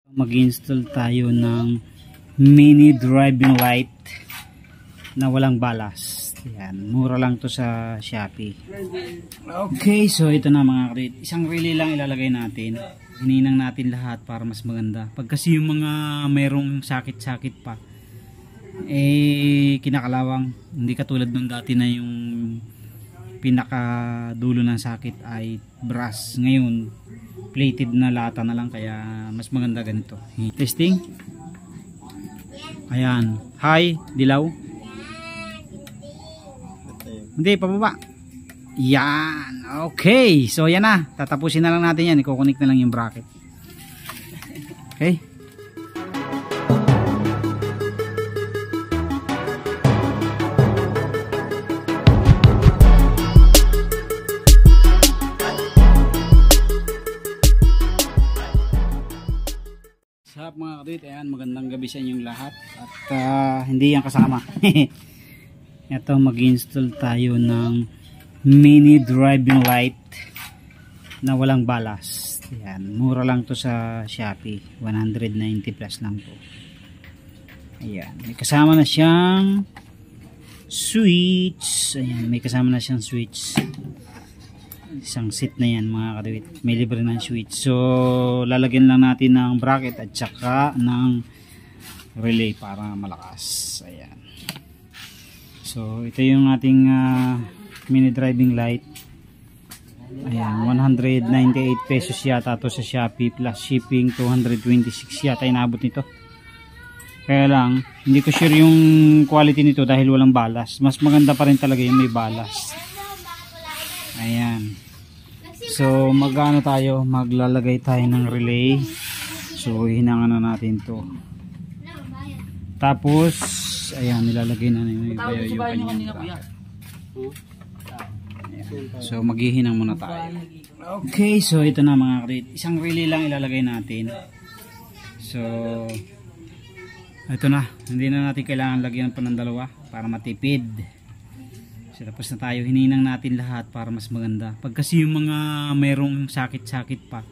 Mag-install tayo ng mini driving light na walang balas. Yan, mura lang to sa Shopee. Okay, so ito na mga kapatid. Isang relay lang ilalagay natin. Hininang natin lahat para mas maganda. Pag kasi yung mga merong sakit-sakit pa, kinakalawang. Hindi katulad nung dati na yung pinakadulo ng sakit ay brass. Ngayon, plated na lata na lang, kaya mas maganda ganito. Testing. Ayan. High, dilaw. Hindi, pababa. Yan. Okay. So yan na. Tatapusin na lang natin yan. Iko-connect na lang yung bracket. Okay. Sa mga kadwit, ayan, magandang gabi sa inyong lahat. At hindi yan kasama. Ito, mag-install tayo ng mini driving light na walang balas. Ayan, mura lang to sa Shopee. 190 plus lang po. Ayan, may kasama na siyang switch. Ayan, may kasama na siyang switch. Isang set na yan mga kadawit. May libre ng switch. So lalagyan lang natin ng bracket at saka ng relay para malakas. Ayan. So ito yung ating mini driving light. Ayan, 198 pesos yata to sa Shopee plus shipping. 226 yata inabot nito. Kaya lang hindi ko sure yung quality nito dahil walang balas. Mas maganda pa rin talaga yung may balas. Ayan. So magano tayo, maglalagay tayo ng relay. So hinangan na natin to. Tapos ayan, nilalagay na yung kanyang bracket. So maghihinang muna tayo. Okay, so ito na mga kapatid. Isang relay lang ilalagay natin. So ito na, hindi na natin kailangan lagyan pa ng dalawa para matipid. So, tapos na tayo, hininang natin lahat para mas maganda. Pag kasi yung mga merong sakit-sakit pa,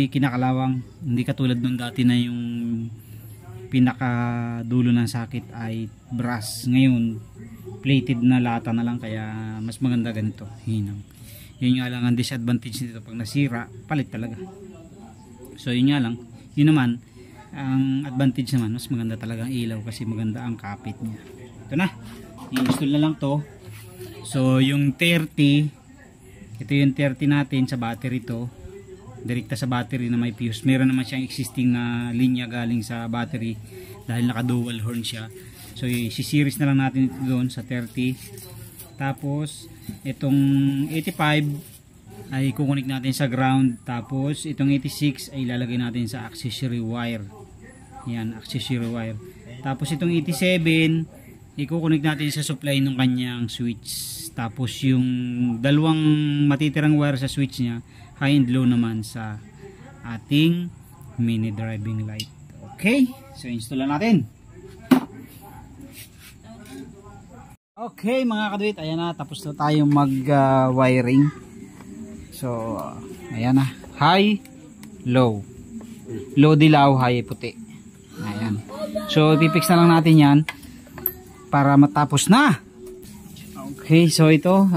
kinakalawang. Hindi katulad nung dati na yung pinakadulo ng sakit ay brass. Ngayon, plated na lata na lang, kaya mas maganda ganito, hinang. Yun nga lang ang disadvantage nito, pag nasira, palit talaga. So yun nga lang, yun naman, ang advantage naman, mas maganda talaga ang ilaw kasi maganda ang kapit niya. Ito na. I-install na lang to. So yung 30, ito yung 30 natin sa battery to, direkta sa battery na may fuse. Meron naman siyang existing na linya galing sa battery dahil naka dual horn siya. So i-series na lang natin ito doon sa 30. Tapos itong 85 ay kukunik natin sa ground. Tapos itong 86 ay ilalagay natin sa accessory wire. Yan, accessory wire. Tapos itong 87 i-connect natin sa supply ng kanyang switch. Tapos yung dalawang matitirang wire sa switch niya, high and low naman sa ating mini driving light. Okay, so install na natin. Okay mga kadwit, ayan na, tapos na tayo mag wiring. So ayan na, high, low. Low dilaw, high puti. Ayan. So ipipix na lang natin yan para matapos na. Okay, so ito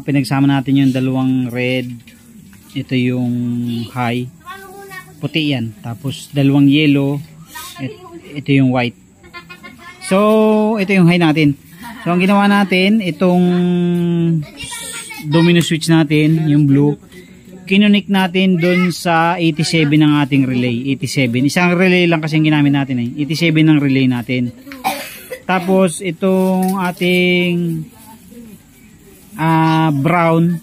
pinagsama natin yung dalawang red. Ito yung high, puti yan. Tapos dalawang yellow, ito yung white. So ito yung high natin. So ang ginawa natin, itong domino switch natin, yung blue, kinunik natin dun sa 87 ng ating relay. 87, isang relay lang kasi ginamit natin 87 ng relay natin. Tapos itong ating brown,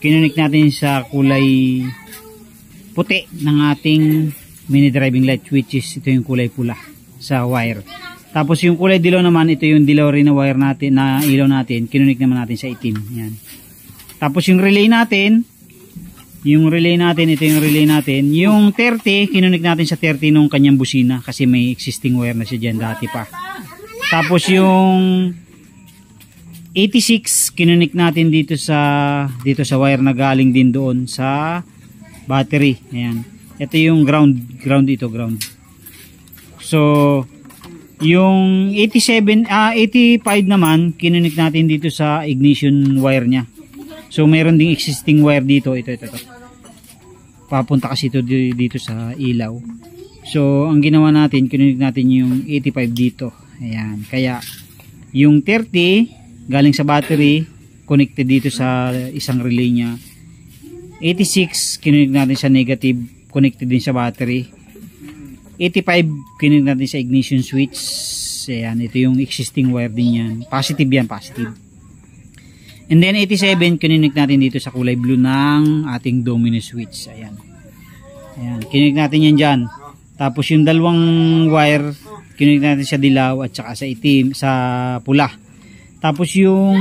kinunik natin sa kulay puti ng ating mini driving light, which is ito yung kulay pula sa wire. Tapos yung kulay dilaw naman, ito yung dilaw rin na wire natin, na ilaw natin, kinunik naman natin sa itim. Yan. Tapos yung relay natin, ito yung relay natin, yung 30, kinunik natin sa 30 nung kanyang busina kasi may existing wire na siya dyan dati pa. Tapos yung 86 kinunik natin dito sa wire na galing din doon sa battery. Ayan. Ito yung ground ito, ground. So yung 85 naman kinunik natin dito sa ignition wire nya. So mayroon ding existing wire dito, ito. Papunta kasi ito dito sa ilaw. So ang ginawa natin, kinunik natin yung 85 dito. Ayan, kaya yung 30 galing sa battery connected dito sa isang relay nya. 86 kinunik natin sa negative, connected din sa battery. 85 kinunik natin sa ignition switch. Ayan, ito yung existing wire din yan. Positive yan, positive. And then 87 kinunik natin dito sa kulay blue ng ating domino switch. Ayan. Ayan, kinunik natin yan dyan. Tapos yung dalawang wire kinunik natin sa dilaw at saka sa itim, sa pula. Tapos yung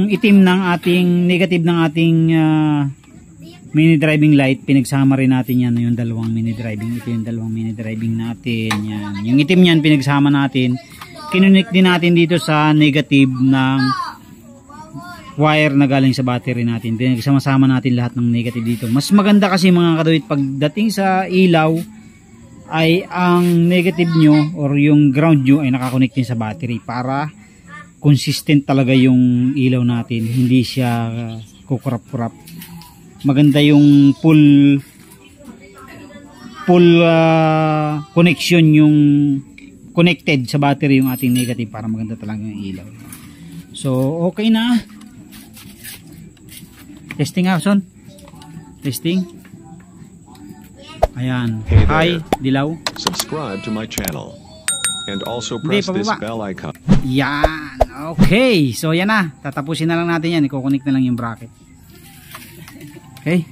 itim ng ating negative ng ating mini driving light, pinagsama rin natin yan, yung dalawang mini driving. Ito yung dalawang mini driving natin. Yan. Yung itim yan, pinagsama natin. Kinunik din natin dito sa negative ng wire na galing sa battery natin. Pinagsama-sama natin lahat ng negative dito. Mas maganda kasi mga kaduit, pagdating sa ilaw, ay ang negative nyo or yung ground nyo ay nakakonect din sa battery para consistent talaga yung ilaw natin. Hindi siya kukurap-kurap. Maganda yung full connection, yung connected sa battery yung ating negative para maganda talaga yung ilaw. So okay na. Testing nga, son. Testing. Ayan. Hi, dilaw. Subscribe to my channel. And also press this bell icon. Yan. Okay. So yan na. Tatapusin na lang natin yan. I-connect na lang yung bracket. Okay.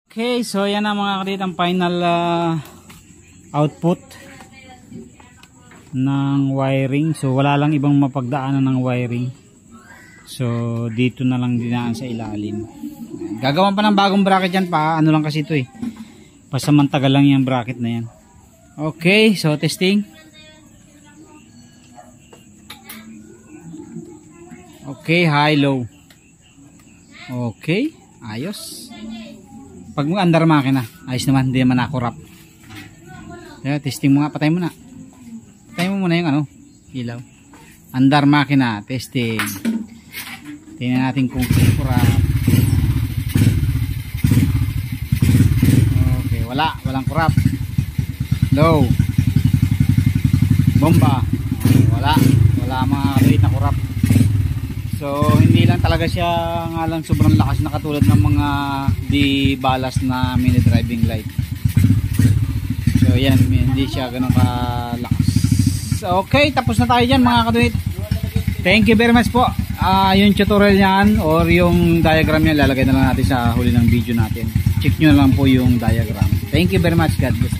Okay. So yan na mga kadit ang final output ng wiring. So wala lang ibang mapagdaanan ng wiring. So dito na lang dinaan sa ilalim. Gagawan pa ng bagong bracket yan pa. Ano lang kasi ito eh. Pasamantagal lang yung bracket na yan. Okay. So testing. Okay. High, low. Okay. Ayos. Pag under makina, ayos naman. Hindi naman nakurap. Testing mo nga. Patay mo na. Patay mo muna yung ano, ilaw. Under makina. Testing. Tingnan natin kung kurap. Okay. Walang kurap. Low. Bomba. Wala mga kaluit na kurap. So hindi lang talaga siya nga lang sobrang lakas na katulad ng mga di balas na mini driving light. So yan, hindi siya ganun kalakas. So, okay, tapos na tayo dyan mga kaduit. Thank you very much po. Yung tutorial niyan or yung diagram niya lalagay na lang natin sa huli ng video natin. Check nyo lang po yung diagram. Thank you very much. God bless.